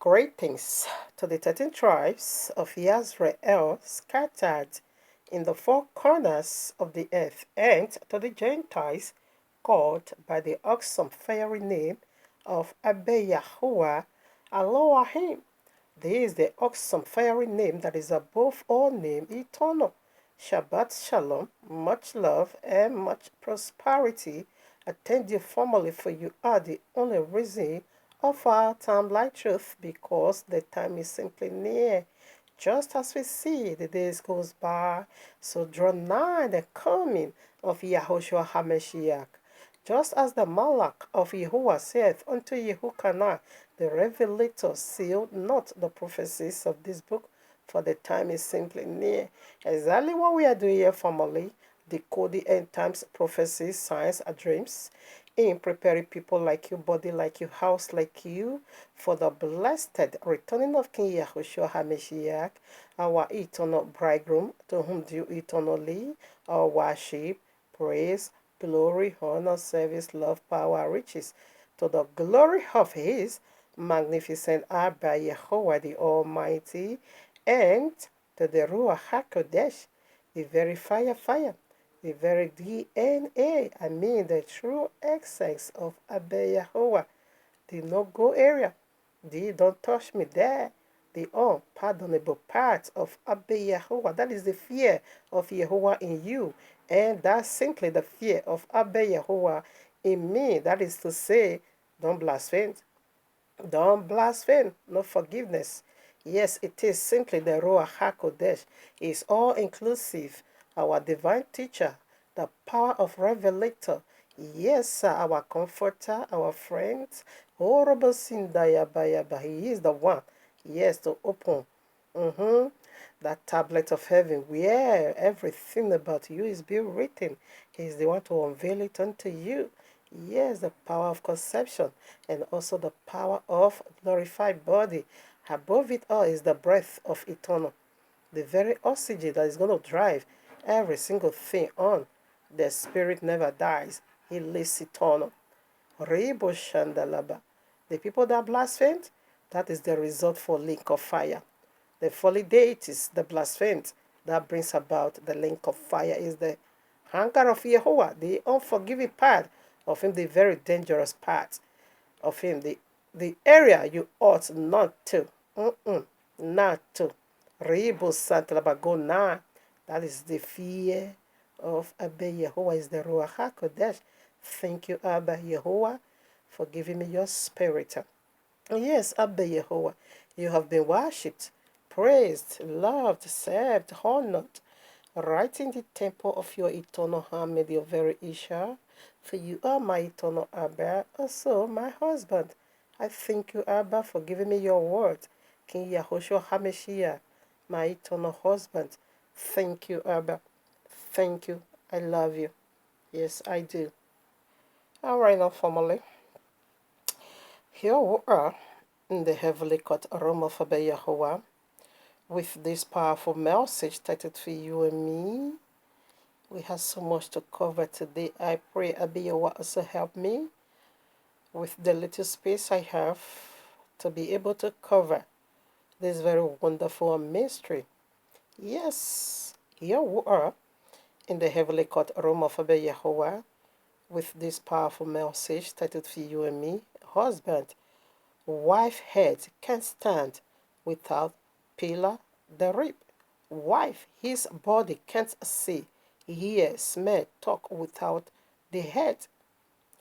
Greetings to the 13 tribes of Israel scattered in the four corners of the earth, and to the Gentiles called by the awesome fiery name of Abba Yahuwah Elohim. This is the awesome fiery name that is above all name, eternal. Shabbat Shalom, much love and much prosperity attend you formally, for you are the only reason of our time like truth, because the time is simply near. Just as we see the days goes by, so draw nigh the coming of Yahushua HaMashiach. Just as the Malach of Yahuwah saith unto Yehukanah, the Revelator, sealed not the prophecies of this book, for the time is simply near. Exactly what we are doing here, family, decoding end times prophecies, signs, and dreams, in preparing people like you, body like you, house like you, for the blessed returning of King Yahushua HaMashiach, our eternal bridegroom, to whom due eternally our worship, praise, glory, honor, service, love, power, riches, to the glory of his magnificent Abba Yehovah the Almighty, and to the Ruach HaKodesh, the very fire, the very DNA, I mean the true essence of Abba Yehovah, the no-go area, the don't touch me there, the unpardonable part of Abba Yehovah. That is the fear of Yehovah in you, and that's simply the fear of Abba Yehovah in me. That is to say, don't blaspheme. Don't blaspheme. No forgiveness. Yes, it is simply the Ruach HaKodesh. It's all inclusive. Our divine teacher, the power of revelator. Yes, sir, our comforter, our friend. Horrible sin Dayabayaba. He is the one. Yes, to open. That tablet of heaven where everything about you is being written. He is the one to unveil it unto you. Yes, the power of conception and also the power of glorified body. Above it all is the breath of eternal, the very oxygen that is going to drive every single thing on. The spirit never dies, he lives eternal. Rebo Shandalaba. The people that blasphemed, that is the result for link of fire. The folly deities, the blasphemed, that brings about the link of fire is the anger of Yehovah, the unforgiving part of him, the very dangerous part of him, the area you ought not to, not to. Rebo Santalaba, go now. That is the fear of Abba Yehovah, is the Ruach HaKodesh. Thank you, Abba Yehovah, for giving me your spirit. Yes, Abba Yehovah, you have been worshipped, praised, loved, served, honored, right in the temple of your eternal Hamid, your very Isha. For you are my eternal Abba, also my husband. I thank you, Abba, for giving me your word, King Yahushua HaMashiach, my eternal husband. Thank you, Abba. Thank you. I love you. Yes, I do. All right, now, family. Here we are in the heavenly court room of Abba Yahuwah with this powerful message titled for you and me. We have so much to cover today. I pray Abba Yahuwah also help me with the little space I have to be able to cover this very wonderful mystery. Yes, here we are in the heavenly court room of Abba Yahuwah with this powerful message titled for you and me. Husband, wife head can't stand without pillar the rib. Wife, his body can't see, hear, smell, talk without the head.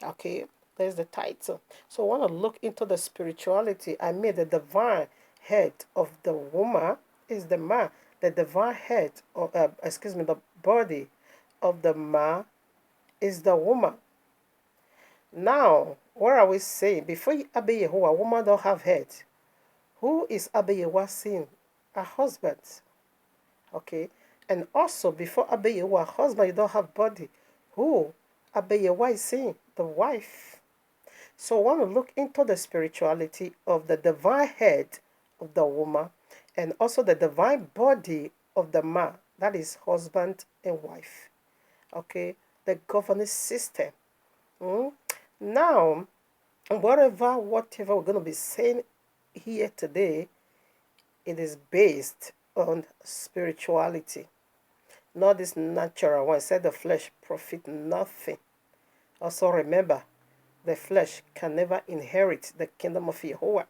Okay, there's the title. So I want to look into the spirituality. I mean, the divine head of the woman is the man. The divine head, of, the body of the man is the woman. Now, what are we saying? Before Abba Yehovah, woman don't have head. Who is Abba Yehovah seeing? A husband. Okay. And also, before Abba Yehovah, husband, you don't have body. Who Abba Yehovah is seeing? The wife. So I want to look into the spirituality of the divine head of the woman and also the divine body of the man. That is husband and wife. Okay. The governance system. Now, whatever we're going to be saying here today, it is based on spirituality, not this natural one. It said the flesh profit nothing. Also remember, the flesh can never inherit the kingdom of Jehovah.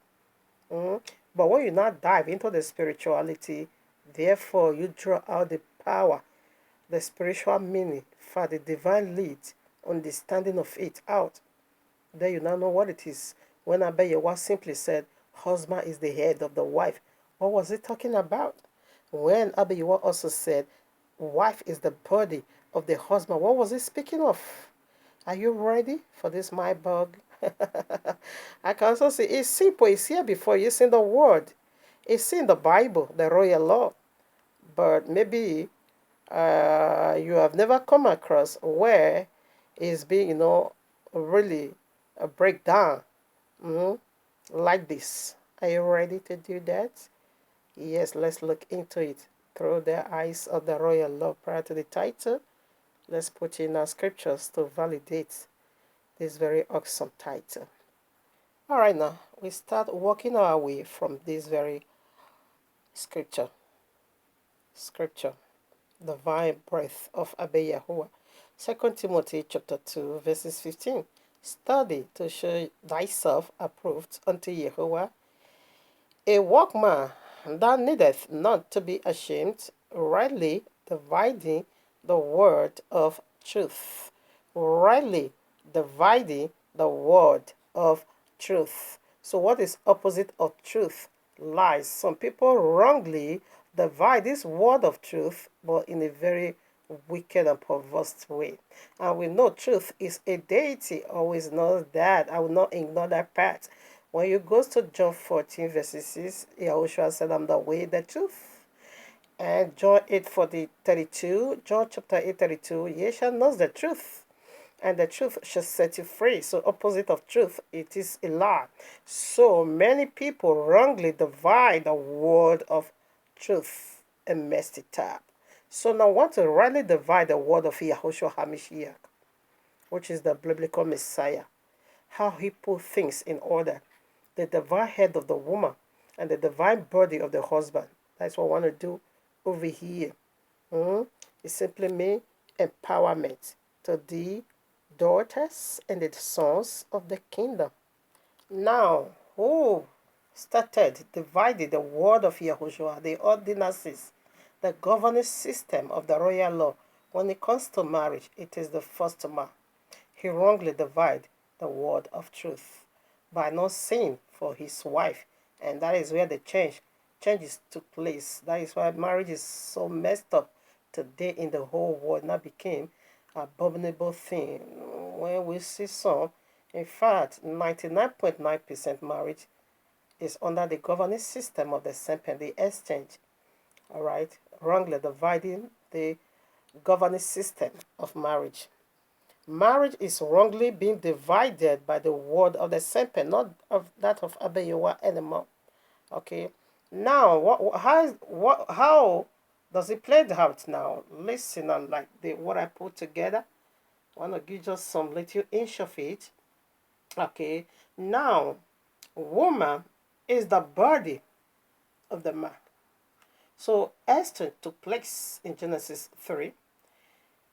But when you now dive into the spirituality, therefore you draw out the power, the spiritual meaning for the divine lead, understanding of it out. Then you now know what it is. When Abayewa simply said, husband is the head of the wife, what was it talking about? When Abayewa also said, wife is the body of the husband, what was it speaking of? Are you ready for this, my bug? I can also say it's simple. It's here before you. It's in the word. It's in the Bible, the royal law. But maybe you have never come across where it's being, really a breakdown like this. Are you ready to do that? Yes, let's look into it through the eyes of the royal law. Prior to the title, let's put in our scriptures to validate this very awesome title. All right, now we start walking our way from this very scripture, divine breath of Abba Yahuwah. 2 Timothy chapter 2, verses 15. Study to show thyself approved unto Yahuwah, a workman that needeth not to be ashamed, rightly dividing the word of truth. Rightly dividing the word of truth. So what is opposite of truth? Lies. Some people wrongly divide this word of truth, but in a very wicked and perverse way. And we know truth is a deity. Always knows that. I will not ignore that part. When you go to John 14, verses 6, Yahushua said, I'm the way, the truth. And John 8:32, John chapter 8:32, ye shall know the truth, and the truth shall set you free. So opposite of truth, it is a lie. So many people wrongly divide the word of truth and messed it up. So now I want to rightly divide the word of Yahushua HaMashiach, which is the biblical Messiah. How he put things in order. The divine head of the woman and the divine body of the husband. That's what I want to do over here. It simply means empowerment to the daughters and the sons of the kingdom. Now, who started dividing the word of Yahushua, the ordinances, the governing system of the royal law? When it comes to marriage, it is the first man. He wrongly divided the word of truth by not saying for his wife, and that is where the changes took place. That is why marriage is so messed up today in the whole world. Now became an abominable thing. When we see some, in fact, 99.9% marriage is under the governing system of the serpent, the exchange. All right, wrongly dividing the governing system of marriage. Marriage is wrongly being divided by the word of the serpent, not of that of Abba Yahuwah anymore. Okay. Now, how does it play out now? Listen on like what I put together. I want to give just some little inch of it. Okay. Now, woman is the body of the man. So Esther took place in Genesis 3.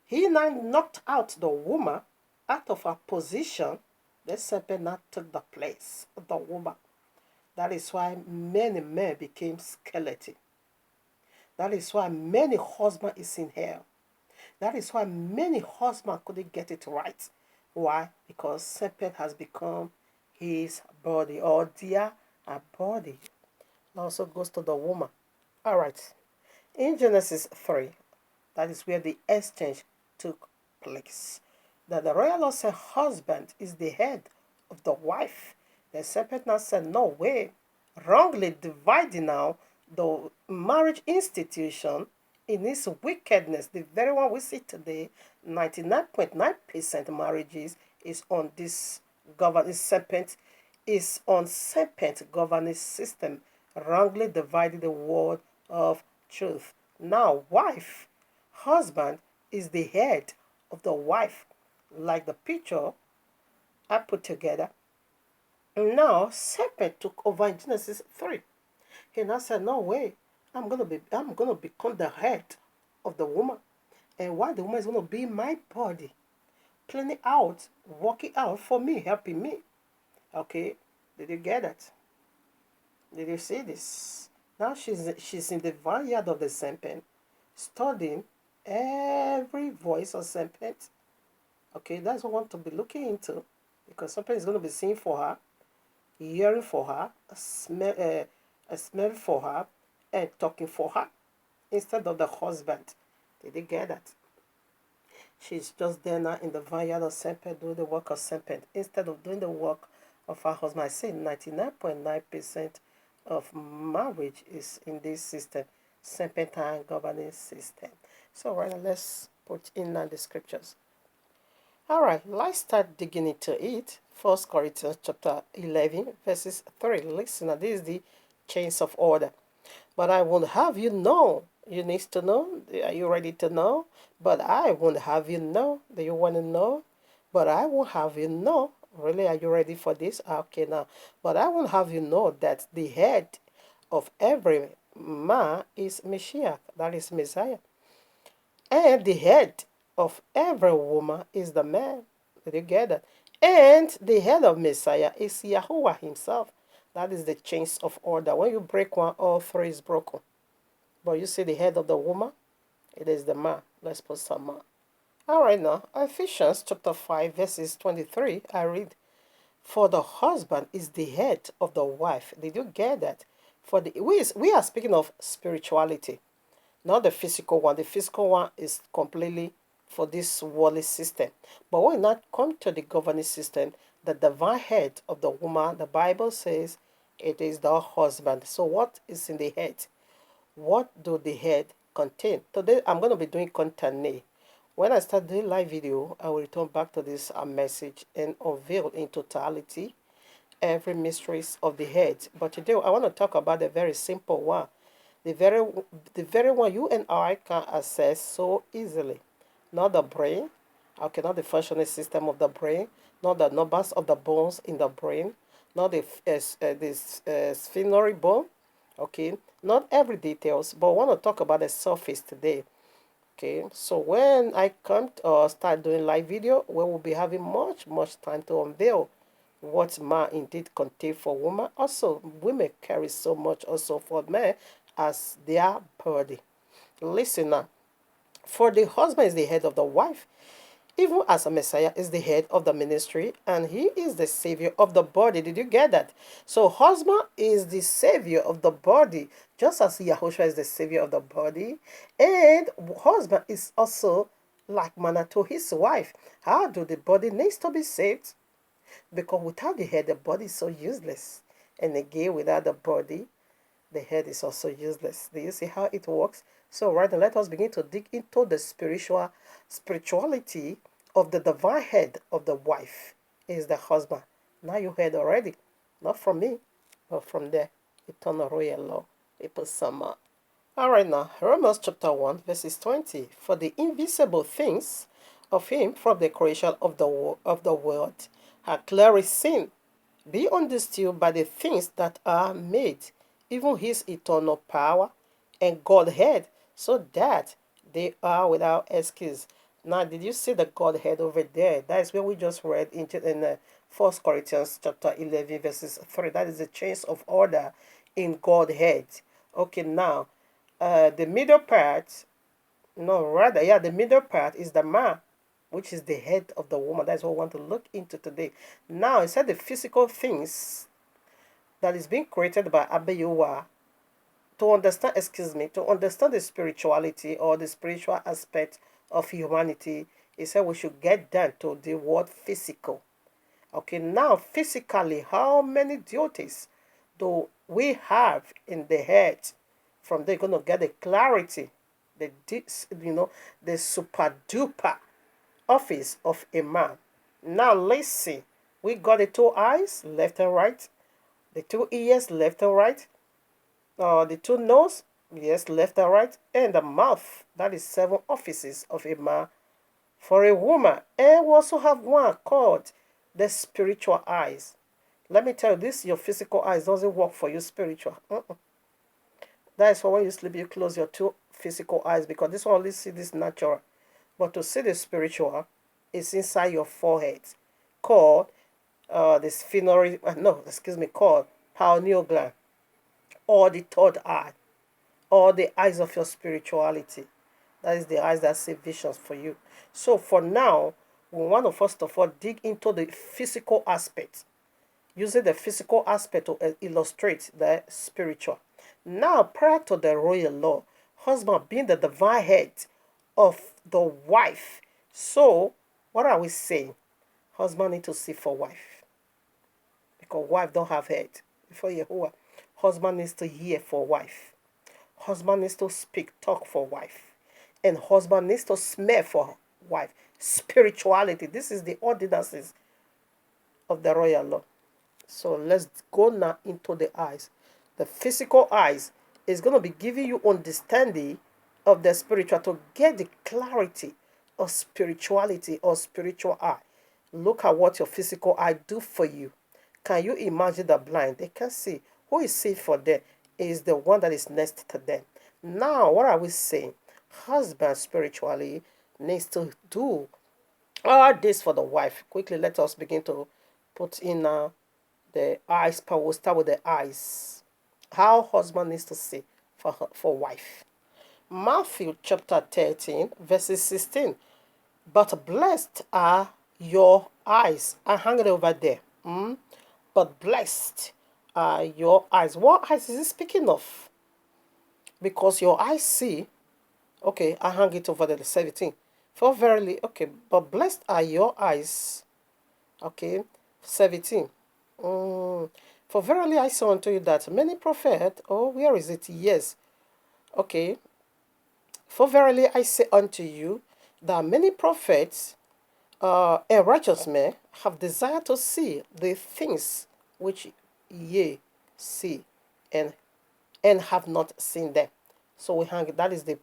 He now knocked out the woman out of her position. The serpent now took the place of the woman. That is why many men became skeleton. That is why many husbands is in hell. That is why many husbands couldn't get it right. Why? Because serpent has become his body, or their body. It also goes to the woman. All right. In Genesis 3, that is where the exchange took place. That the royal law said husband is the head of the wife. The serpent now said, no way. Wrongly dividing now the marriage institution in its wickedness. The very one we see today, 99.9% marriages is on this governing serpent, is on serpent governing system, wrongly dividing the word of truth. Now, husband is the head of the wife, like the picture I put together. And now serpent took over in Genesis 3. He now said, no way, I'm gonna become the head of the woman. And why the woman is gonna be my body, planning out, working out for me, helping me. Okay, did you get it? Did you see this? Now she's in the vineyard of the serpent, studying every voice of serpent. Okay, that's what I want to be looking into, because serpent is going to be seeing for her, hearing for her, smell for her, and talking for her instead of the husband. Did you get that? She's just there now in the vineyard of serpent, doing the work of serpent instead of doing the work of her husband. I say 99.9% of marriage is in this system, serpentine governance system. So right now, let's put in now the scriptures. All right, let's start digging into it. First Corinthians chapter 11, verses 3. Listen, now this is the chains of order. But I won't have you know. You need to know. Are you ready to know? But I won't have you know. Do you want to know? But I won't have you know. Really, are you ready for this? Okay, now. But I won't have you know that the head of every man is Mashiach. That is Messiah. And the head of every woman is the man. Did you get that? And the head of Messiah is Yahuwah himself. That is the chains of order. When you break one, all three is broken. But you see the head of the woman, it is the man. Let's put some man. All right now, Ephesians chapter 5, verses 23, I read, for the husband is the head of the wife. Did you get that? For the we are speaking of spirituality, not the physical one. The physical one is completely for this worldly system. But when we not come to the governing system, the divine head of the woman, the Bible says it is the husband. So what is in the head? What do the head contain? Today I'm going to be doing content. When I start doing live video, I will return back to this message and unveil in totality every mysteries of the head. But today I want to talk about a very simple one. The very, the very one you and I can access so easily. Not the brain, okay, not the functioning system of the brain, not the numbers of the bones in the brain, not the sphenoid bone, okay, not every details, but I want to talk about the surface today. Okay, so when I come to, start doing live video, we will be having much time to unveil what man indeed contain for woman. Also, women carry so much also for men as their body. Listen now, for the husband is the head of the wife, even as a Messiah is the head of the ministry, and he is the savior of the body. Did you get that? So husband is the savior of the body, just as Yahushua is the savior of the body, and husband is also like manner to his wife. How do the body needs to be saved? Because without the head, the body is so useless. And again, without the body, the head is also useless. Do you see how it works? So right now, let us begin to dig into the spirituality of the divine head of the wife is the husband. Now you heard already, not from me, but from the eternal royal law. People summer. All right now, Romans chapter 1, verses 20. For the invisible things of him from the creation of the world are clearly seen, be understood by the things that are made, even his eternal power and Godhead, so that they are without excuse. Now, did you see the Godhead over there? That is where we just read in 1 Corinthians chapter 11, verses 3. That is the chains of order in Godhead. Okay, now, the middle part, no, rather, yeah, the middle part is the man, which is the head of the woman. That's what we want to look into today. Now, it said the physical things that is being created by Abeyua to understand, to understand the spirituality or the spiritual aspect of humanity. He said we should get down to the word physical. Okay, now physically, how many duties do we have in the head? From there, you're going to get the clarity, the the super duper office of a man. Now let's see. We got the two eyes, left and right, the two ears, left and right, the two nose, yes, left and right, and the mouth. That is 7 offices of a man for a woman. And we also have one called the spiritual eyes. Let me tell you, this your physical eyes doesn't work for you spiritual. That is why when you sleep, you close your two physical eyes because this one only see this natural. But to see the spiritual is inside your forehead, called the sphenoid, no, excuse me, called pineal gland, or the third eye, or the eyes of your spirituality. That is the eyes that see visions for you. So for now, we want to first of all dig into the physical aspect, using the physical aspect to illustrate the spiritual. Now, prior to the royal law, husband being the divine head of the wife. So, what are we saying? Husband need to see for wife. Because wife don't have head. Before Yehovah, husband needs to hear for wife. Husband needs to speak, talk for wife. And husband needs to smell for wife. Spirituality. This is the ordinances of the royal law. So let's go now into the eyes. The physical eyes is going to be giving you understanding of the spiritual to get the clarity of spirituality or spiritual eye. Look at what your physical eye do for you. Can you imagine the blind? They can see. Who is safe for them is the one that is next to them. Now, what are we saying? Husband spiritually needs to do all this for the wife. Quickly, let us begin to put in the eyes part. We'll start with the eyes. How husband needs to see for wife. Matthew chapter 13, verses 16. But blessed are your eyes. I hang it over there. But blessed are your eyes. What eyes is he speaking of? Because your eyes see. Okay, I hang it over there, the 17. For verily, okay, but blessed are your eyes. Okay, 17. For verily I say unto you that many prophets, oh, where is it? Yes. Okay. For verily I say unto you that many prophets and righteous men have desired to see the things which ye see, and have not seen them. So we hang that is the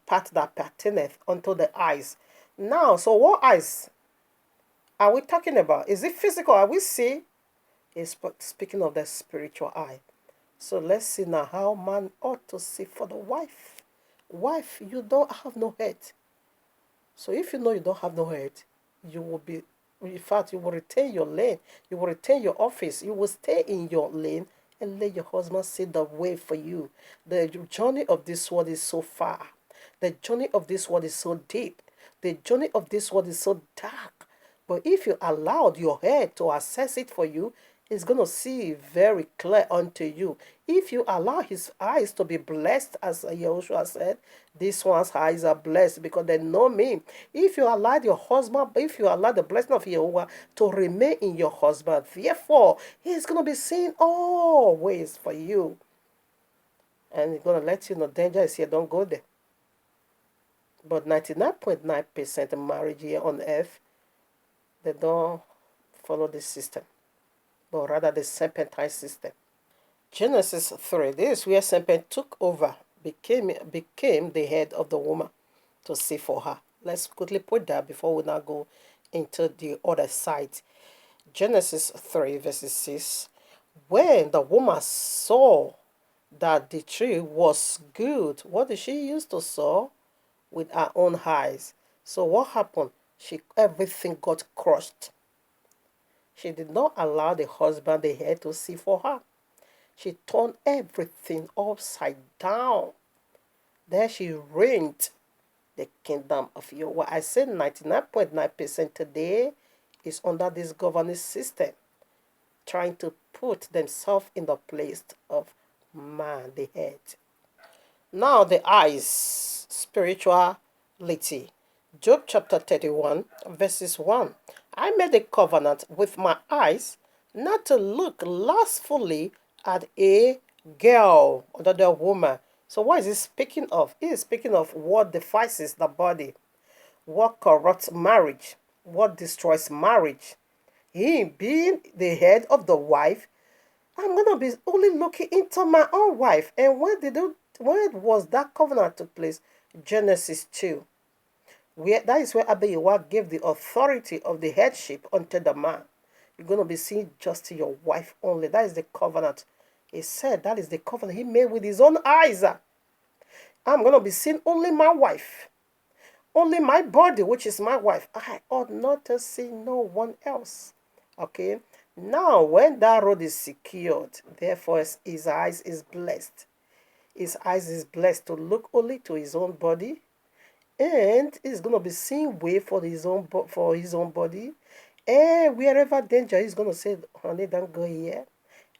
part that pertaineth unto the eyes. Now, so what eyes are we talking about? Is it physical? Are we see? Is speaking of the spiritual eye. So let's see now how man ought to see for the wife. Wife, you don't have no head. So if you know you don't have no head, you will be, in fact, you will retain your lane. You will retain your office. You will stay in your lane and let your husband see the way for you. The journey of this world is so far. The journey of this world is so deep. The journey of this world is so dark. But if you allowed your head to assess it for you, he's going to see very clear unto you. If you allow his eyes to be blessed, as Yahushua said, this one's eyes are blessed because they know me. If you allow your husband, if you allow the blessing of Yahuwah to remain in your husband, therefore, he's going to be seeing all ways for you. And he's going to let you know danger is here, don't go there. But 99.9% of marriage here on earth, they don't follow this system, but rather the serpentine system. Genesis 3, this is where serpent took over, became the head of the woman to see for her. Let's quickly put that before we now go into the other side. Genesis 3, verses 6. When the woman saw that the tree was good, what did she use to saw? With her own eyes. So what happened? Everything got crushed. She did not allow the husband the head to see for her. She turned everything upside down. There she reigned the kingdom of Yahweh. I said 99.9% today is under this governance system, trying to put themselves in the place of man, the head. Now the eyes, spirituality. Job chapter 31, verses 1. I made a covenant with my eyes not to look lustfully at a girl, another woman. So what is he speaking of? He is speaking of what defiles the body, what corrupts marriage, what destroys marriage. He being the head of the wife, I'm going to be only looking into my own wife. And when was that covenant took place? Genesis 2. That is where Abiyawa gave the authority of the headship unto the man. You're going to be seen just to your wife only. That is the covenant. He said that is the covenant he made with his own eyes. I'm going to be seen only my wife. Only my body, which is my wife. I ought not to see no one else. Okay? Now, when that road is secured, therefore his eyes is blessed. His eyes is blessed to look only to his own body, and he's going to be seeing way for his own body. And wherever danger, he's going to say, honey, don't go here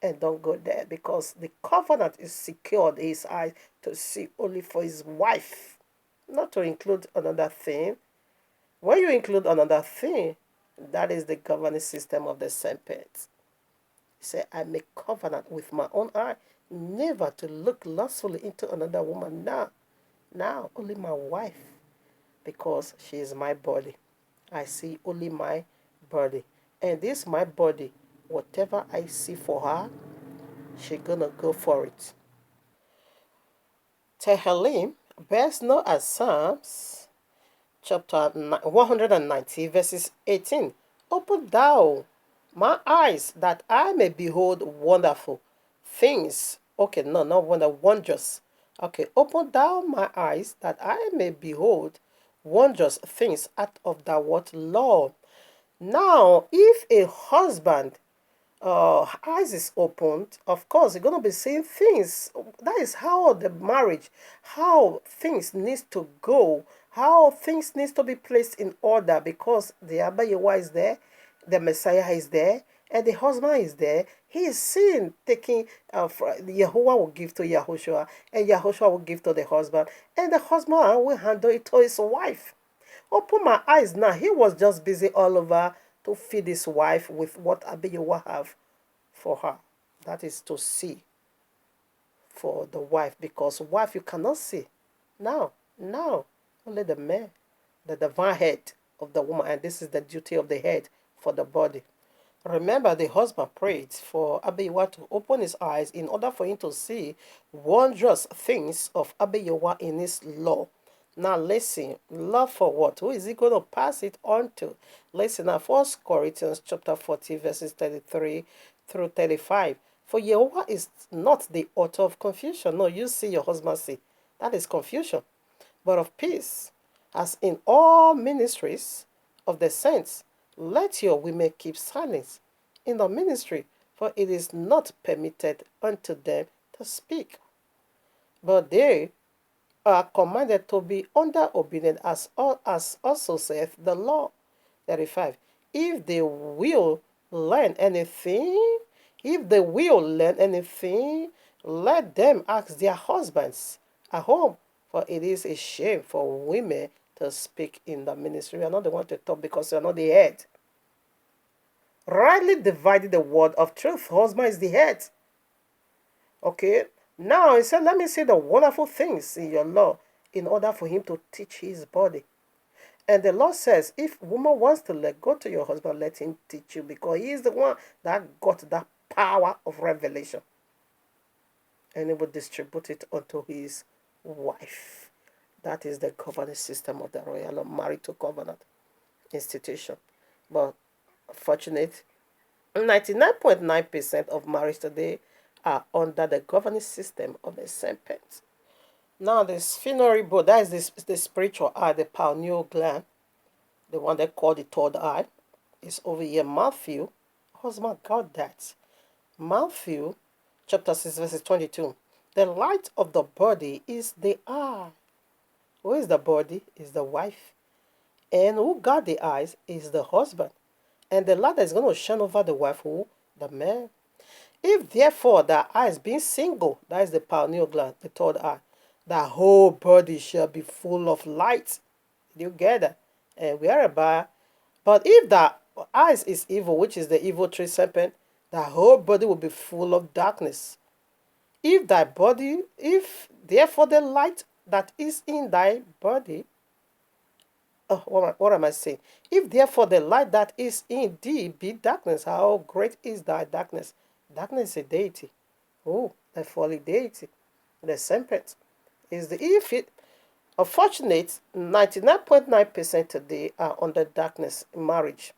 and don't go there, because the covenant is secured his eyes to see only for his wife, not to include another thing. When you include another thing, that is the governing system of the serpent. He said, I make covenant with my own eye, never to look lustfully into another woman. Now, only my wife, because she is my body. I see only my body. And this my body, whatever I see for her, she gonna go for it. Tehillim, best known as Psalms, chapter 190, verses 18. Open thou my eyes that I may behold wonderful things. Okay, no, not wondrous. Okay, open thou my eyes that I may behold wondrous things out of thy what law. Now, if a husband eyes is opened, of course, you're going to be seeing things. That is how the marriage, how things needs to go, how things needs to be placed in order, because the Abba Yehovah is there, the Messiah is there, and the husband is there. He is seen taking, Yehovah will give to Yahushua, and Yahushua will give to the husband, and the husband will handle it to his wife. Open my eyes now. He was just busy all over to feed his wife with what Abba Yehovah have for her. That is to see for the wife, because wife you cannot see. Now, only the man, the divine head of the woman, and this is the duty of the head for the body. Remember, the husband prayed for Abba Yehovah to open his eyes in order for him to see wondrous things of Abba Yehovah in his law. Now listen, love for what? Who is he going to pass it on to? Listen now, 1 Corinthians chapter 40, verses 33 through 35. For Yehovah is not the author of confusion. No, you see your husband see. That is confusion. But of peace, as in all ministries of the saints, let your women keep silence in the ministry, for it is not permitted unto them to speak. But they are commanded to be under obedient, as also saith the law. 35. If they will learn anything, let them ask their husbands at home, for it is a shame for women to speak in the ministry. You are not the one to talk, because you are not the head. Rightly dividing the word of truth. Husband is the head. Okay? Now he said, let me see the wonderful things in your law, in order for him to teach his body. And the Lord says, if woman wants to let go to your husband, let him teach you, because he is the one that got that power of revelation. And he will distribute it unto his wife. That is the covenant system of the royal marital covenant institution. But fortunately, 99.9% of marriage today are under the governing system of the serpent. Now, the sphincter bone, that is the spiritual eye, the pineal gland, the one they call the third eye, is over here. Matthew, husband got that. Matthew chapter 6, verses 22. The light of the body is the eye. Who is the body? Is the wife. And who got the eyes is the husband. And the light that is going to shine over the wife, who? The man. If therefore the eyes being single, that is the pineal gland, the third eye, the whole body shall be full of light. You get that? And whereby, but if the eyes is evil, which is the evil tree serpent, the whole body will be full of darkness. If therefore the light that is in thy body, what am I saying? If therefore the light that is in thee be darkness, how great is thy darkness? Darkness is a deity. Oh, the folly deity. The serpent is the if it. Unfortunate, 99.9% today are under darkness in marriage.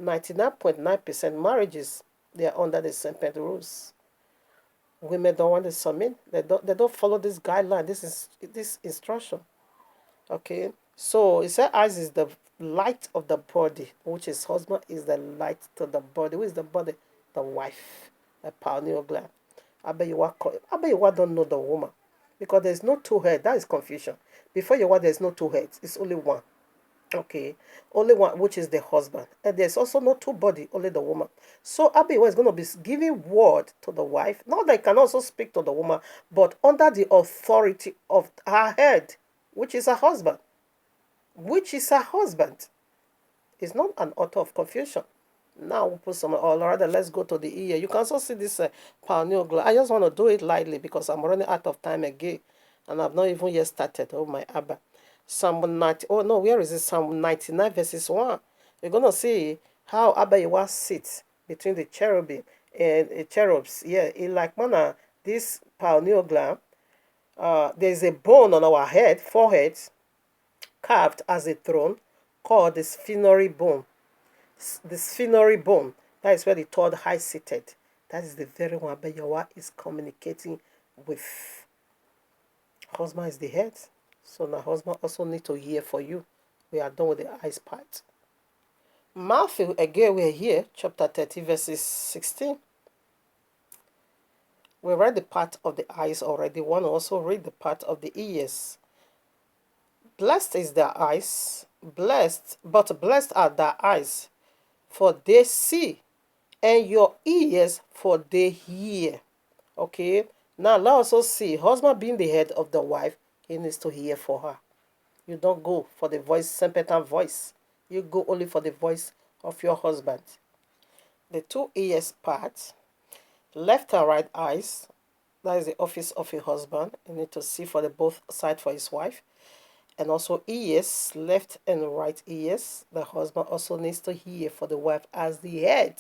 99.9% marriages, they are under the serpent rules. Women don't want to submit. They don't follow this guideline. This instruction. Okay. So it said eyes is the light of the body, which is husband is the light to the body. Who is the body? The wife. The pineal gland. I bet you don't know the woman. Because there's no two heads. That is confusion. Before you there's no two heads. It's only one. Okay, only one, which is the husband, and there's also no two body, only the woman. So Abiwa is going to be giving word to the wife. Not that he can also speak to the woman, but under the authority of her head, which is her husband. Which is her husband. It's not an author of confusion. Now we'll put some, or rather, let's go to the ear. You can also see this pineal gland. I just want to do it lightly because I'm running out of time again, and I've not even yet started. Oh my Abba. Psalm 90, oh no, where is it? Psalm 99 verses 1. You're going to see how Abba Yahweh sits between the cherubim and the cherubs. Yeah, in like manner, this pineal gland, there's a bone on our head, forehead, carved as a throne, called the sphinxal bone. The sphinxal bone, that is where the third eye seated. That is the very one Abba Yahweh is communicating with. Husband is the head. So now husband also need to hear for you. We are done with the eyes part. Matthew, again we are here, chapter 30, verses 16. We read the part of the eyes already. We want to also read the part of the ears. Blessed is their eyes, blessed are their eyes, for they see, and your ears, for they hear. Okay, now let us also see, husband being the head of the wife, he needs to hear for her. You don't go for the voice, sempetan voice. You go only for the voice of your husband. The two ears part, left and right eyes, that is the office of a husband. You need to see for the both side for his wife. And also ears, left and right ears. The husband also needs to hear for the wife as the head,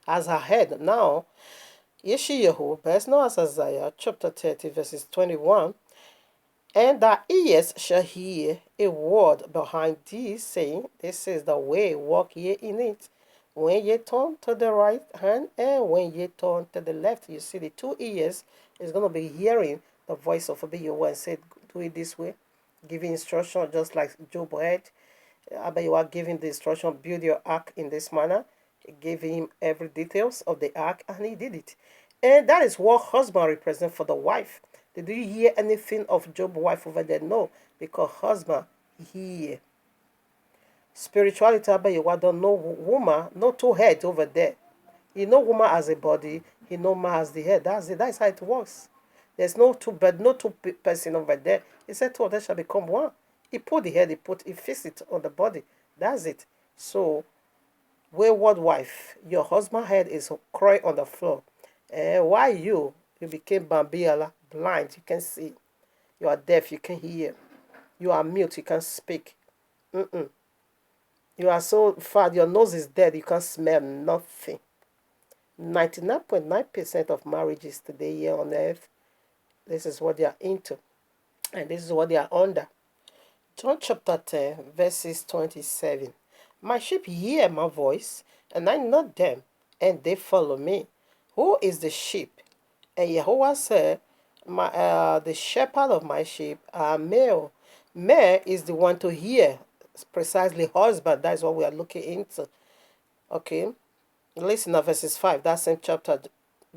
as her head. Now, Yeshayahu, best known as Isaiah, chapter 30, verses 21. And thy ears shall hear a word behind thee, saying, this is the way, walk ye in it. When ye turn to the right hand and when ye turn to the left, you see the two ears is going to be hearing the voice of Abiyahu and said, do it this way. Giving instruction just like Job had. Abiyahu giving the instruction, build your ark in this manner. He gave him every details of the ark and he did it. And that is what husband represents for the wife. Did you hear anything of Job's wife over there? No, because husband hear. Spirituality, you don't know woman, no two heads over there. You know woman as a body, you know man as the head. That's it. That's how it works. There's no two bed, no two person over there. He said two of them shall become one. He put the head, he fixed it on the body. That's it. So, wayward wife, your husband's head is crying on the floor. Why you became Bambiala, blind, you can see. You are deaf, you can hear. You are mute, you can speak. You are so far, your nose is dead, you can't smell nothing. 99.9% of marriages today here on earth, this is what they are into. And this is what they are under. John chapter 10, verses 27. My sheep hear my voice, and I know them, and they follow me. Who is the sheep? And Yahweh said, the shepherd of my sheep are male. Male is the one to hear. It's precisely husband. That's what we are looking into. Okay. Listen to verses 5. That same chapter.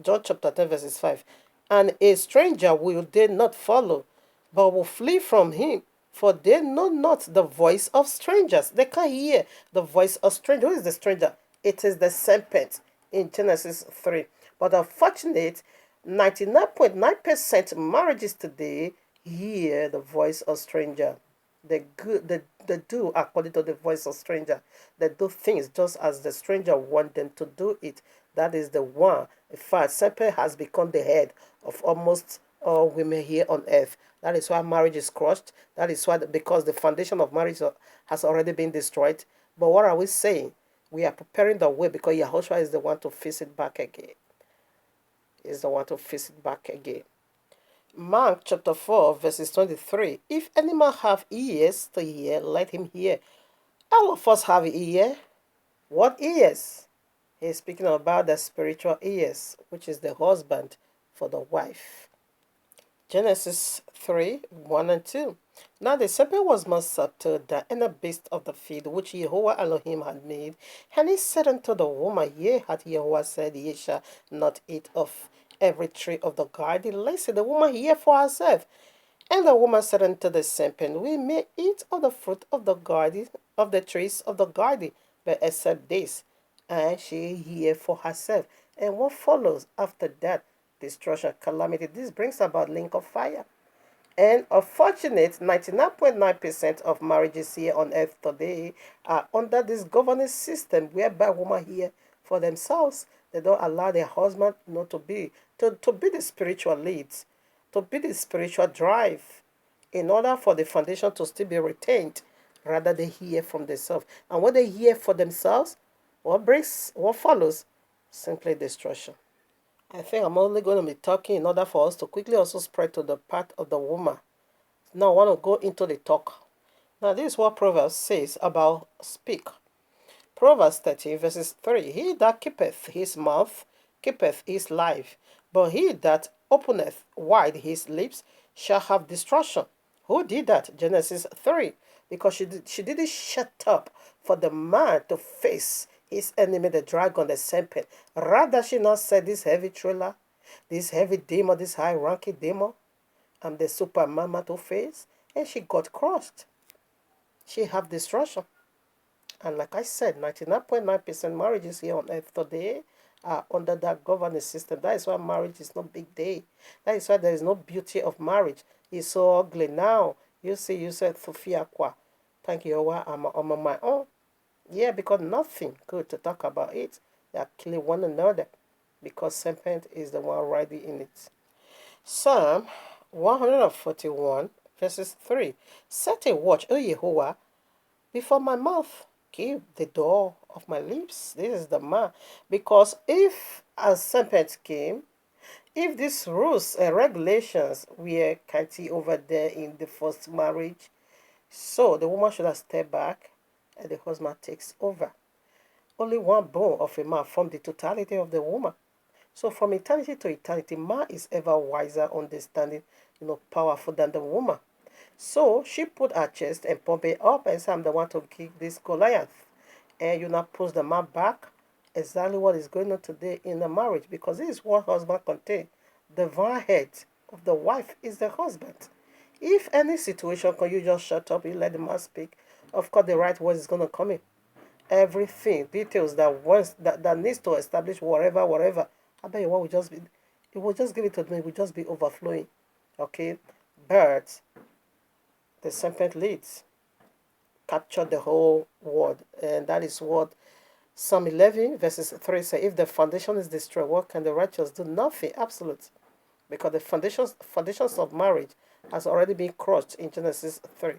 John chapter 10 verses 5. And a stranger will they not follow, but will flee from him. For they know not the voice of strangers. They can't hear the voice of strangers. Who is the stranger? It is the serpent in Genesis 3. But unfortunately, 99.9% marriages today hear the voice of stranger. They do according to the voice of stranger. They do things just as the stranger want them to do it. That is the one. In fact, serpent has become the head of almost all women here on earth. That is why marriage is crushed. That is why, because the foundation of marriage has already been destroyed. But what are we saying? We are preparing the way because Yahushua is the one to fix it back again. Is the one to fix it back again. Mark chapter 4 verses 23. If any man have ears to hear, let him hear. All of us have ear. What ears? He's speaking about the spiritual ears, which is the husband for the wife. Genesis 3 1 and 2. Now the serpent was more subtle than any beast of the field which Jehovah Elohim had made. And he said unto the woman, Yea, hath Jehovah said, Ye shall not eat of every tree of the garden. Listen, the woman hear for herself. And the woman said unto the serpent, We may eat of the fruit of the garden, of the trees of the garden, but except this. And she hear for herself. And what follows after that? Destruction, calamity. This brings about link of fire. And unfortunate, 99.9% of marriages here on earth today are under this governance system whereby women here for themselves. They don't allow their husband not to be the spiritual leads, to be the spiritual drive in order for the foundation to still be retained. Rather they hear from themselves. And when they hear for themselves, what follows? Simply destruction. I think I'm only going to be talking in order for us to quickly also spread to the part of the woman. Now I want to go into the talk. Now this is what Proverbs says about speak. Proverbs 13 verses 3. He that keepeth his mouth keepeth his life, but he that openeth wide his lips shall have destruction. Who did that? Genesis 3. Because she didn't shut up for the man to face his enemy, the dragon, the serpent. Rather, she not said, This heavy trailer, this heavy demon, this high ranking demon, I'm the super mama to face. And she got crushed. She have destruction. And like I said, 99.9% marriages here on earth today are under that governance system. That is why marriage is no big day. That is why there is no beauty of marriage. It's so ugly now. You see, you said, Sophia Kwa. Thank you, I'm on my own. Yeah, because nothing good to talk about it. They are killing one another because serpent is the one riding in it. Psalm 141 verses 3. Set a watch, O Jehovah, before my mouth. Keep the door of my lips. This is the man. Because if a serpent came, if these rules and regulations were canty over there in the first marriage, so the woman should have stepped back and the husband takes over. Only one bone of a man forms the totality of the woman. So from eternity to eternity, man is ever wiser, understanding, powerful than the woman. So she put her chest and pump it up and said, I'm the one to kick this Goliath. And you now push the man back. Exactly what is going on today in the marriage, because this is what husband contain. The divine head of the wife is the husband. If any situation can you just shut up, you let the man speak, of course the right words is going to come in. Everything, details that needs to establish whatever. I bet you what will just be, it will just give it to me, it will just be overflowing. Okay? But the serpent leads captured the whole world, and that is what Psalm 11 verses 3 say. If the foundation is destroyed, what can the righteous do? Nothing, absolute, because the foundations of marriage has already been crushed in Genesis 3.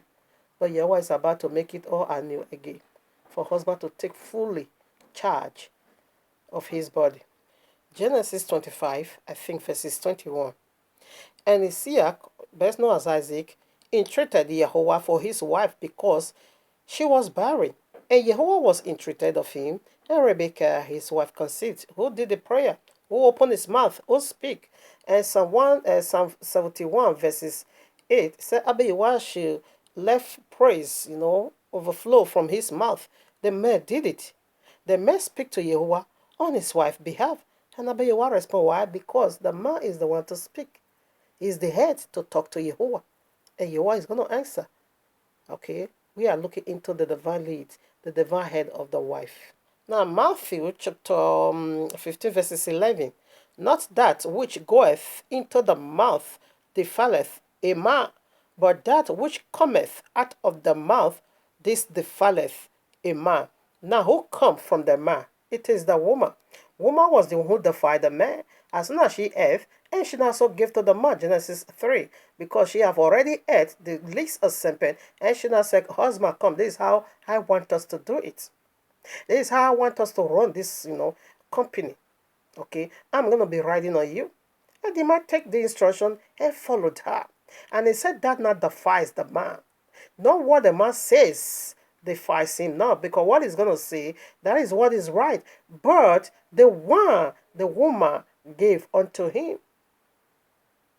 But Yahweh is about to make it all anew again, for husband to take fully charge of his body. Genesis 25, I think verses 21. And Isaac, best known as Isaac, entreated Jehovah for his wife because she was barren. And Jehovah was entreated of him, and Rebekah, his wife, conceived. Who did the prayer? Who opened his mouth? Who speak? And Psalm 71 verses 8 said, Abiyah she left praise, overflow from his mouth. The man did it. The man speak to Jehovah on his wife's behalf. And Abiyah respond, why? Because the man is the one to speak. He's the head to talk to Jehovah. And Jehovah is going to answer. Okay? We are looking into the divine lead, the divine head of the wife. Now, Matthew chapter 15 verses 11. Not that which goeth into the mouth defileth a man, but that which cometh out of the mouth, this defileth a man. Now, who come from the man? It is the woman. Woman was the one who defied the man. As soon as she ate, and she also gave to the man, Genesis 3, because she have already ate the least of serpent, and she now said, husband, come, this is how I want us to do it. This is how I want us to run this, company. Okay, I'm going to be riding on you. And the man take the instruction and followed her. And he said that not defies the man. Not what the man says defies him not, because what he's going to say, that is what is right. But the one the woman gave unto him.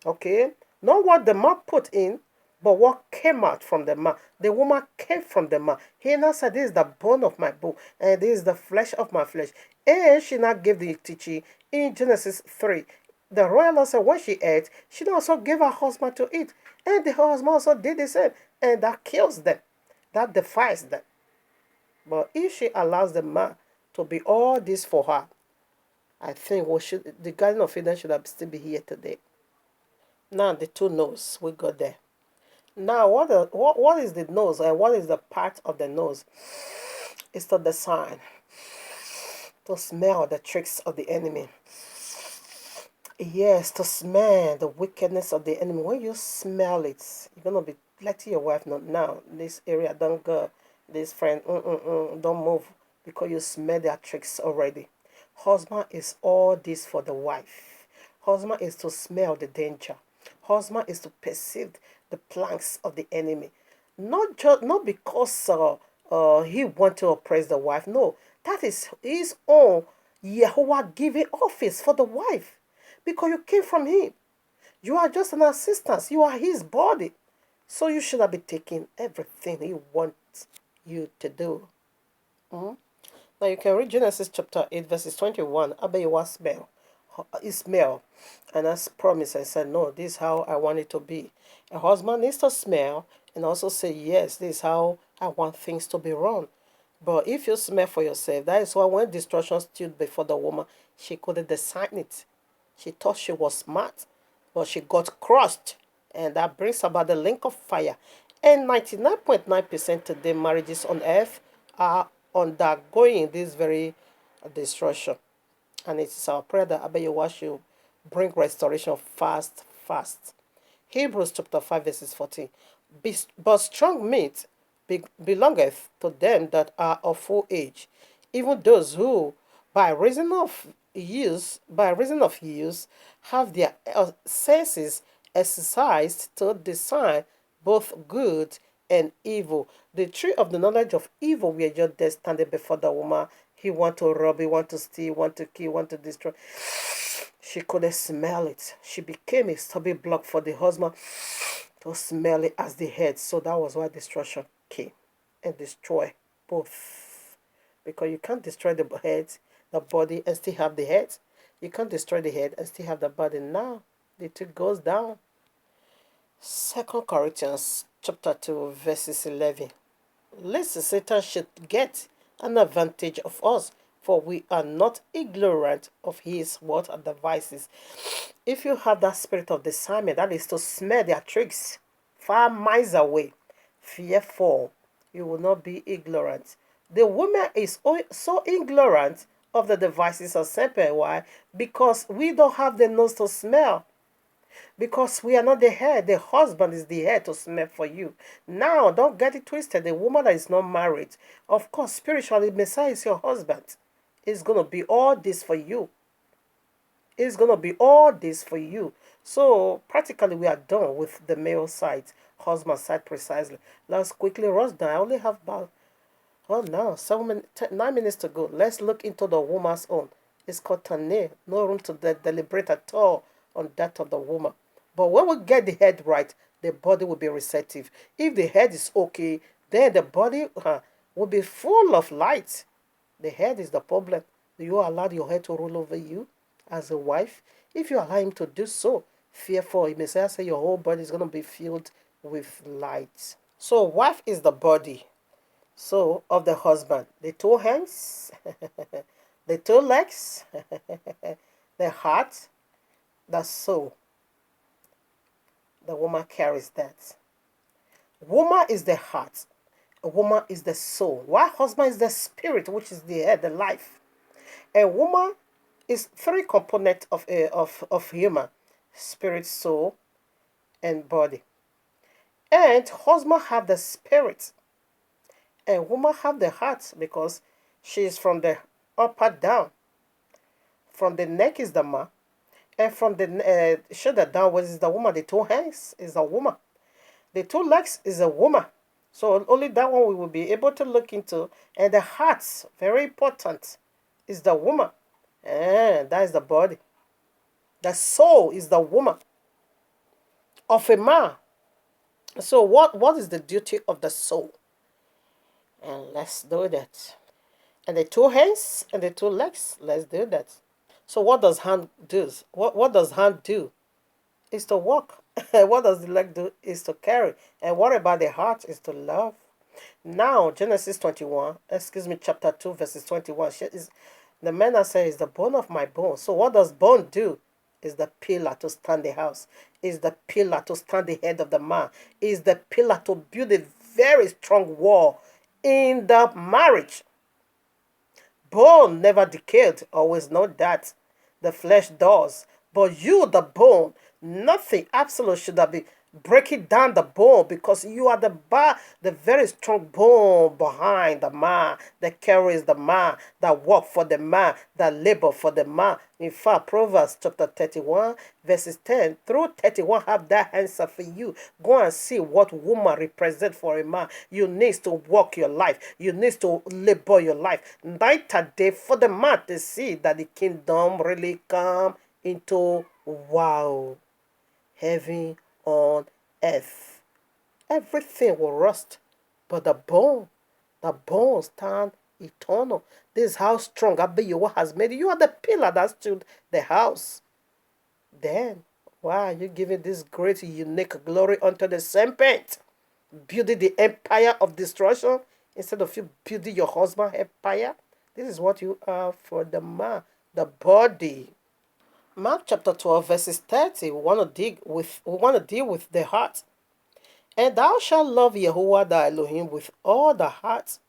Okay? Not what the man put in, but what came out from the man. The woman came from the man. He now said, this is the bone of my bone, and this is the flesh of my flesh. And she now gave the teaching in Genesis 3. The royal also, when she ate, she also gave her husband to eat. And the husband also did the same. And that kills them. That defies them. But if she allows the man to be all this for her, I think the Garden of Eden should have still be here today. Now the two nose, we got there. Now what is the nose, and what is the part of the nose? It's to discern, to smell the tricks of the enemy. Yes, to smell the wickedness of the enemy. When you smell it, you're gonna be letting your wife know, now this area don't go, this friend don't move, because you smell their tricks already. Husband is all this for the wife. Husband is to smell the danger. Husband is to perceive the planks of the enemy. Not because he want to oppress the wife. No, that is his own Yahweh given office for the wife, because you came from him. You are just an assistant. You are his body. So you should have been taking everything he wants you to do. Mhm. Now you can read Genesis chapter 8, verses 21. Abiyawa smell. Ismail, and as promised, I said, no, this is how I want it to be. A husband needs to smell and also say, yes, this is how I want things to be run. But if you smell for yourself, that is why when destruction stood before the woman, she couldn't discern it. She thought she was smart, but she got crushed. And that brings about the link of fire. And 99.9% today marriages on earth are undergoing this very destruction. And it is our prayer that Abiyawa should bring restoration fast. Hebrews chapter 5 verses 14. But strong meat belongeth to them that are of full age, even those who by reason of use have their senses exercised to discern both good and evil. The tree of the knowledge of evil were just there standing before the woman. He want to rob, he want to steal, want to kill, want to destroy. She couldn't smell it. She became a stubborn block for the husband to smell it as the head. So that was why destruction came and destroy both. Because you can't destroy the head, the body, and still have the head. You can't destroy the head and still have the body. Now the two goes down. 2 Corinthians chapter 2 verses 11. Lest Satan should get an advantage of us, for we are not ignorant of his what devices. If you have that spirit of discernment, that is to smell their tricks far miles away, fearful, you will not be ignorant. The woman is so ignorant of the devices of Satan. Why? Because we don't have the nose to smell. Because we are not the head. The husband is the head to smell for you. Now, don't get it twisted. The woman that is not married, of course, spiritually, Messiah is your husband. It's going to be all this for you. It's going to be all this for you. So, practically, we are done with the male side, husband side precisely. Let's quickly rush down. I only have about, 9 minutes to go. Let's look into the woman's own. It's called Tane. No room to deliberate at all on that of the woman. But when we get the head right, the body will be receptive. If the head is okay, then the body will be full of light. The head is the problem. Do you allow your head to rule over you as a wife? If you allow him to do so, fearful, you may say your whole body is going to be filled with light. So wife is the body, so of the husband. The two hands, the two legs, the heart, the soul. The woman carries that. Woman is the heart. A woman is the soul. While husband is the spirit, which is the head, the life. A woman is three components of human: spirit, soul, and body. And husband have the spirit. And woman have the heart, because she is from the upper down. From the neck is the man. And from the shoulder downwards is the woman. The two hands is a woman. The two legs is a woman. So only that one we will be able to look into. And the heart, very important, is the woman. And that is the body. The soul is the woman of a man. So what is the duty of the soul? And let's do that. And the two hands and the two legs, let's do that. So what does hand do? What does hand do? Is to walk. What does the leg do? Is to carry. And what about the heart? Is to love. Now, Genesis 21, excuse me, chapter 2, verses 21. The man that says, is the bone of my bone. So what does bone do? Is the pillar to stand the house. Is the pillar to stand the head of the man. Is the pillar to build a very strong wall in the marriage. Bone never decayed, always know that. The flesh does. But you, the bone, nothing absolute should have been breaking down the bone, because you are the very strong bone behind the man that carries the man, that work for the man, that labor for the man. In fact, Proverbs chapter 31, verses 10 through 31 have that answer for you. Go and see what woman represent for a man. You need to work your life. You need to labor your life. Night and day for the man to see that the kingdom really come into wow, heaven on earth. Everything will rust, but the bone stand eternal. This is how strong Abiyawa has made you. You are the pillar that stood the house. Then, why are you giving this great, unique glory unto the serpent? Building the empire of destruction instead of you building your husband empire. This is what you are for the man, the body. Mark chapter 12, verses 30. We want to deal with the heart. And thou shalt love Yahuwah thy Elohim with all thy heart,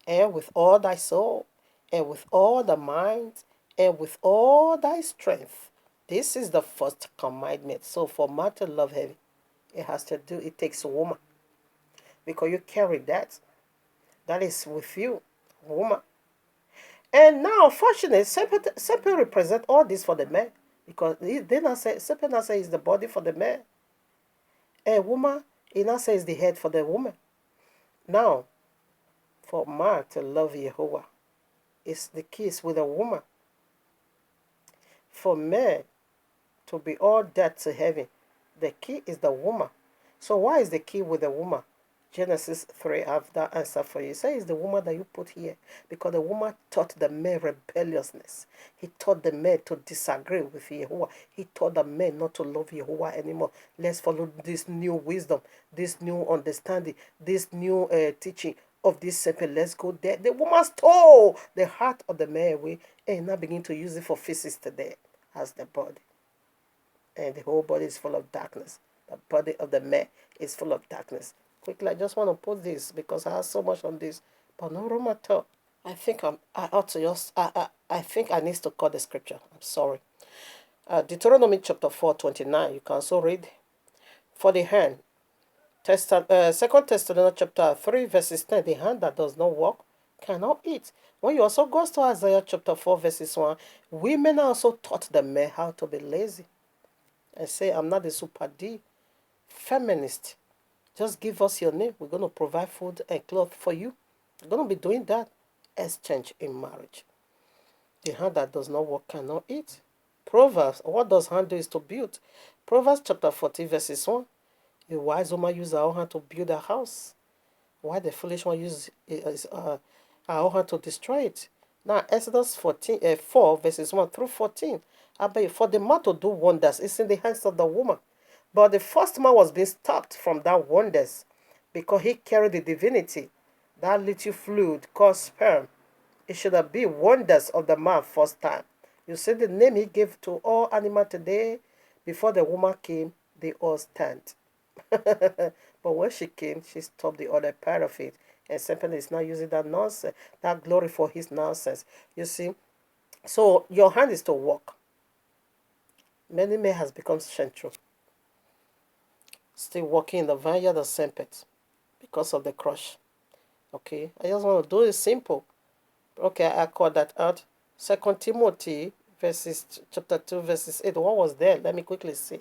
and with all thy soul, and with all thy mind, and with all thy strength. This is the first commandment. So for man to love him, it takes a woman. Because you carry that. That is with you, woman. And now, unfortunately, Serpent represent all this for the man. Because Serpent now say is the body for the man. And woman, he now says the head for the woman. Now, for man to love Jehovah, it's the key is with a woman. For man to be all that to heaven, the key is the woman. So why is the key with the woman? Genesis 3 have that answer for you. Say it's the woman that you put here. Because the woman taught the man rebelliousness. He taught the man to disagree with Jehovah. He taught the man not to love Jehovah anymore. Let's follow this new wisdom, this new understanding, this new teaching of this serpent. Let's go there. The woman stole the heart of the man away and now begin to use it for physics today as the body. And the whole body is full of darkness. The body of the man is full of darkness. Quickly, I just want to put this because I have so much on this. But no room at all. I think I ought to just, I think I need to cut the scripture. I'm sorry. Deuteronomy chapter 4:29. You can also read. For the hand. 2 Thessalonians chapter 3 verses 10. The hand that does not work cannot eat. When you also go to Isaiah chapter 4 verses 1, women also taught the men how to be lazy. And say, I'm not a super D feminist. Just give us your name. We're going to provide food and clothes for you. We're going to be doing that. Exchange in marriage. The hand that does not work cannot eat. Proverbs, what does hand do is to build. Proverbs chapter 40 verses 1. A wise woman uses her own hand to build a house, while the foolish one uses her own hand to destroy it. Now, Exodus 4 verses 1 through 14. For the man to do wonders is in the hands of the woman. But the first man was being stopped from that wonders because he carried the divinity, that little fluid called sperm. It should have been wonders of the man first time. You see the name he gave to all animals today. Before the woman came, they all stand. But when she came, she stopped the other part of it. And Satan is now using that nonsense, that glory for his nonsense. You see? So your hand is to work. Many men has become central. Still working in the vineyard of Sempet because of the crush. Okay, I just want to do it simple. Okay, I call that out. 2 Timothy chapter 2 verses 8. What was there? Let me quickly see.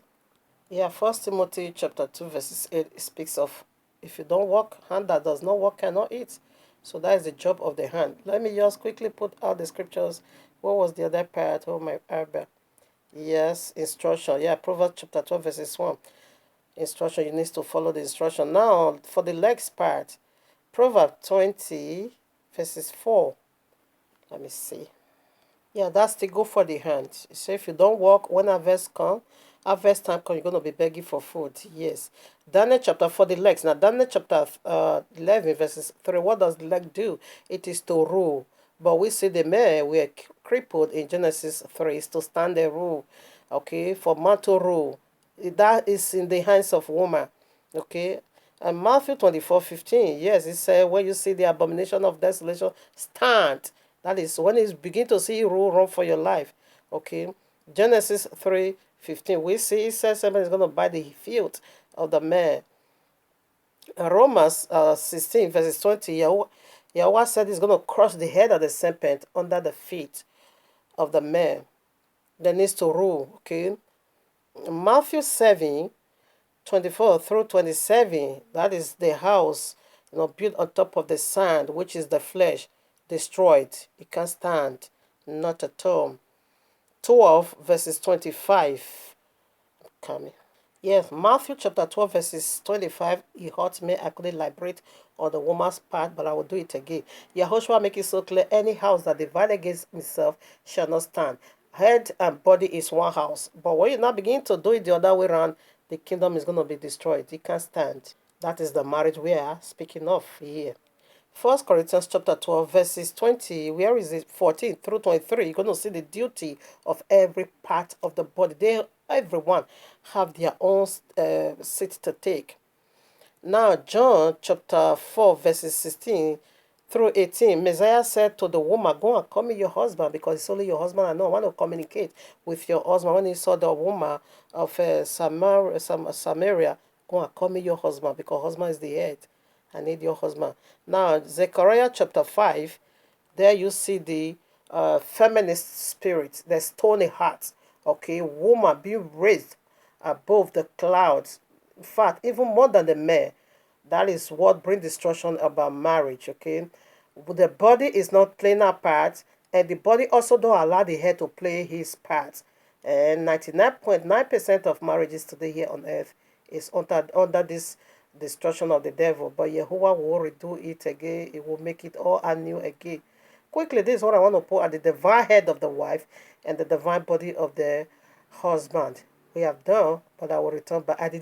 Yeah, 1 Timothy chapter 2 verses 8 speaks of If you don't work, hand that does not work cannot eat. So that is the job of the hand. Let me just quickly put out the scriptures. What was the other part? Oh my Abba. Yes, instruction. Yeah, Proverbs chapter 12, verses 1. Instruction, you need to follow the instruction. Now, for the legs part, Proverbs 20, verses 4. Let me see. Yeah, that's the go for the hand. So if you don't work, when harvest time come, you're going to be begging for food. Yes. Daniel chapter for the legs. Now, Daniel chapter 11, verses 3. What does the leg do? It is to rule. But we see the men were crippled in Genesis 3 is to stand and rule. Okay, for man to rule. That is in the hands of woman. Okay. And Matthew 24:15, yes, it said, when you see the abomination of desolation, stand. That is when you begin to see rule run for your life. Okay. Genesis 3:15, we see it says somebody is going to buy the field of the man. Romans 16, verses 20, Yahweh said he's going to crush the head of the serpent under the feet of the man that needs to rule. Okay. Matthew 7:24 through 27, that is the house, built on top of the sand, which is the flesh, destroyed. It can't stand, not at all. 12, verses 25. Coming. Yes, Matthew chapter 12, verses 25. He hurt me, I couldn't liberate on the woman's part, but I will do it again. Yahushua make it so clear, any house that divided against himself shall not stand. Head and body is one house. But when you now begin to do it the other way around, the kingdom is going to be destroyed. It can't stand. That is the marriage we are speaking of here. 1 Corinthians chapter 12, verses 20, where is it? 14 through 23. You're going to see the duty of every part of the body. Everyone have their own seat to take. Now, John chapter 4, verses 16 through 18, Messiah said to the woman, go and call me your husband, because it's only your husband I know. I want to communicate with your husband. When he saw the woman of Samaria, go and call me your husband, because husband is the head. I need your husband. Now, Zechariah chapter 5, there you see the feminist spirit, the stony heart. Okay, woman being raised above the clouds. In fact, even more than the man. That is what brings destruction about marriage. Okay, the body is not playing a part, and the body also don't allow the head to play his part. And 99.9% of marriages today here on earth is under this destruction of the devil. But Yehovah will redo it again. It will make it all anew again. Quickly, this is what I want to put at the divine head of the wife and the divine body of the husband. We have done, but I will return. But I didn't.